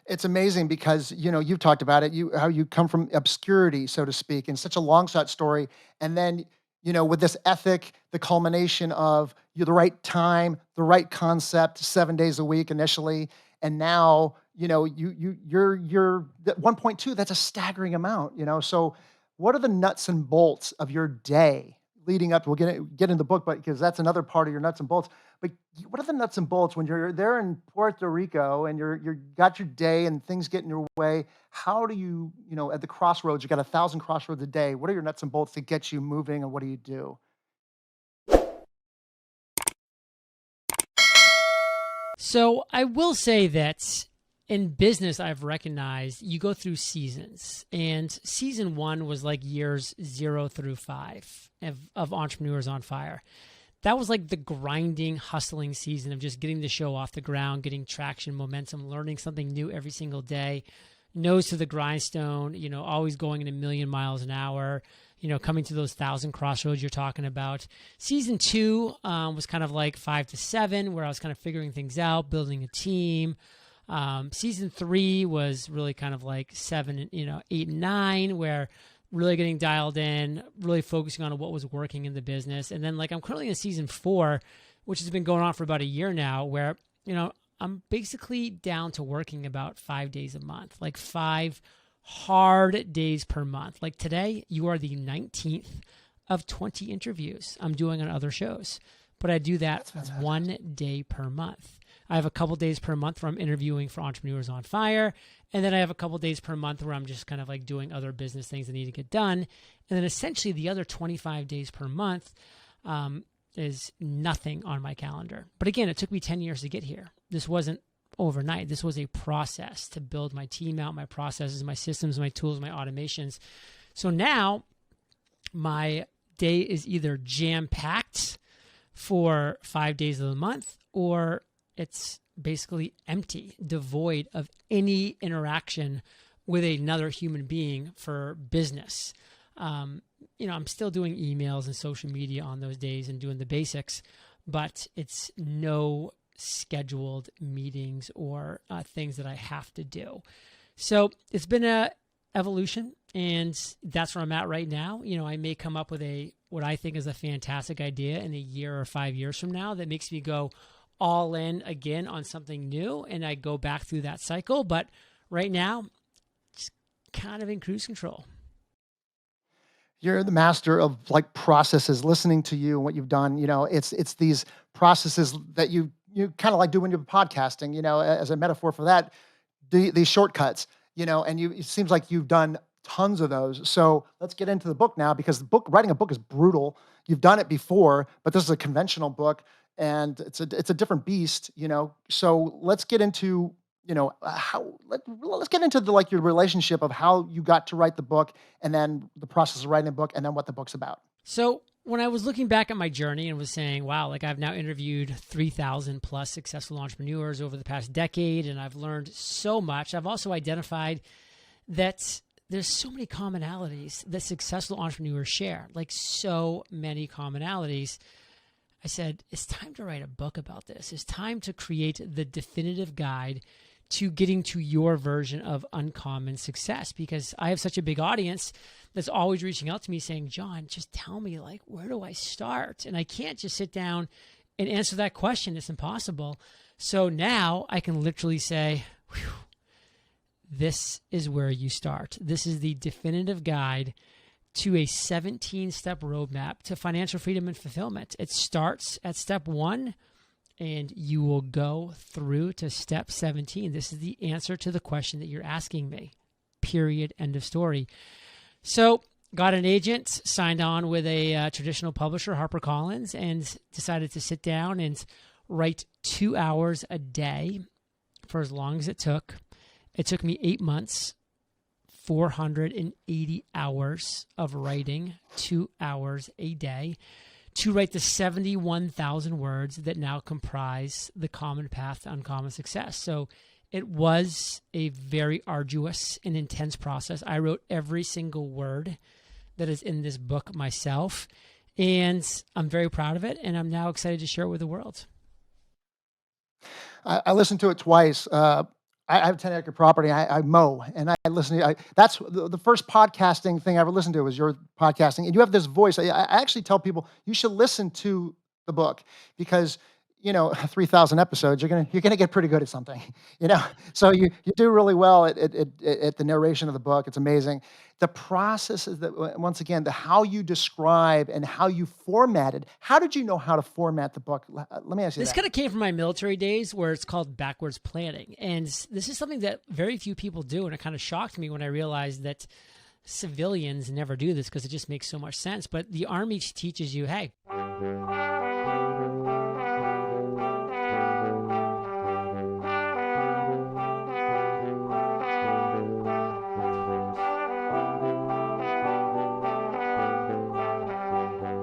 It's amazing because, you've talked about it, how you come from obscurity, so to speak, in such a long shot story. And then, with this ethic, the culmination of you the right time, the right concept, 7 days a week initially. And now, you're at 1.2, that's a staggering amount. So what are the nuts and bolts of your day leading up? We'll get in the book, but because that's another part of your nuts and bolts. But what are the nuts and bolts when you're there in Puerto Rico and you're got your day and things get in your way? How do you, at the crossroads, you got 1,000 crossroads a day. What are your nuts and bolts to get you moving, and what do you do? So I will say that in business, I've recognized you go through seasons, and season one was like years 0 through 5 of Entrepreneurs on Fire. That was like the grinding, hustling season of just getting the show off the ground, getting traction, momentum, learning something new every single day, nose to the grindstone, always going at a million miles an hour, coming to those 1,000 crossroads you're talking about. Season two was kind of like 5 to 7, where I was kind of figuring things out, building a team. Season three was really kind of like 7, 8 and 9, where really getting dialed in, really focusing on what was working in the business. And then I'm currently in season 4, which has been going on for about a year now, where, I'm basically down to working about 5 days a month, like 5 hard days per month. Like today, you are the 19th of 20 interviews I'm doing on other shows, but I do that 1 day per month. I have a couple days per month where I'm interviewing for Entrepreneurs on Fire. And then I have a couple days per month where I'm just kind of like doing other business things that need to get done. And then essentially the other 25 days per month is nothing on my calendar. But again, it took me 10 years to get here. This wasn't overnight. This was a process to build my team out, my processes, my systems, my tools, my automations. So now my day is either jam-packed for 5 days of the month, or it's basically empty, devoid of any interaction with another human being for business. I'm still doing emails and social media on those days and doing the basics, but it's no scheduled meetings or things that I have to do. So it's been a evolution, and that's where I'm at right now. I may come up with what I think is a fantastic idea in a year or 5 years from now that makes me go all in again on something new, and I go back through that cycle. But right now, it's kind of in cruise control. You're the master of processes. Listening to you and what you've done, it's these processes that you kind of like do when you're podcasting. As a metaphor for that, these shortcuts. It seems like you've done tons of those. So let's get into the book now, because writing a book is brutal. You've done it before, but this is a conventional book, and it's a different beast. So let's get into let's get into your relationship of how you got to write the book, and then the process of writing a book, and then what the book's about. So when I was looking back at my journey and was saying, wow, I've now interviewed 3,000 plus successful entrepreneurs over the past decade, and I've learned so much. I've also identified that there's so many commonalities that successful entrepreneurs share, so many commonalities. I said, it's time to write a book about this. It's time to create the definitive guide to getting to your version of uncommon success, because I have such a big audience that's always reaching out to me saying, John, just tell me, where do I start? And I can't just sit down and answer that question. It's impossible. So now I can literally say, this is where you start. This is the definitive guide to a 17-step roadmap to financial freedom and fulfillment. It starts at step 1, and you will go through to step 17. This is the answer to the question that you're asking me. Period. End of story. So got an agent, signed on with a traditional publisher, HarperCollins, and decided to sit down and write 2 hours a day for as long as it took. It took me 8 months, 480 hours of writing, 2 hours a day, to write the 71,000 words that now comprise the common path to uncommon success. So it was a very arduous and intense process. I wrote every single word that is in this book myself, and I'm very proud of it, and I'm now excited to share it with the world. I listened to it twice. I have 10-acre property. I mow and I listen to. That's the first podcasting thing I ever listened to was your podcasting. And you have this voice. I actually tell people you should listen to the book because 3,000 episodes. You're gonna get pretty good at something. So you do really well at the narration of the book. It's amazing. The process is that once again the how you describe and how you formatted. How did you know how to format the book? Let me ask you This that. kind of came from my military days where it's called backwards planning. And this is something that very few people do. And it kind of shocked me when I realized that civilians never do this because it just makes so much sense. But the Army teaches you, hey,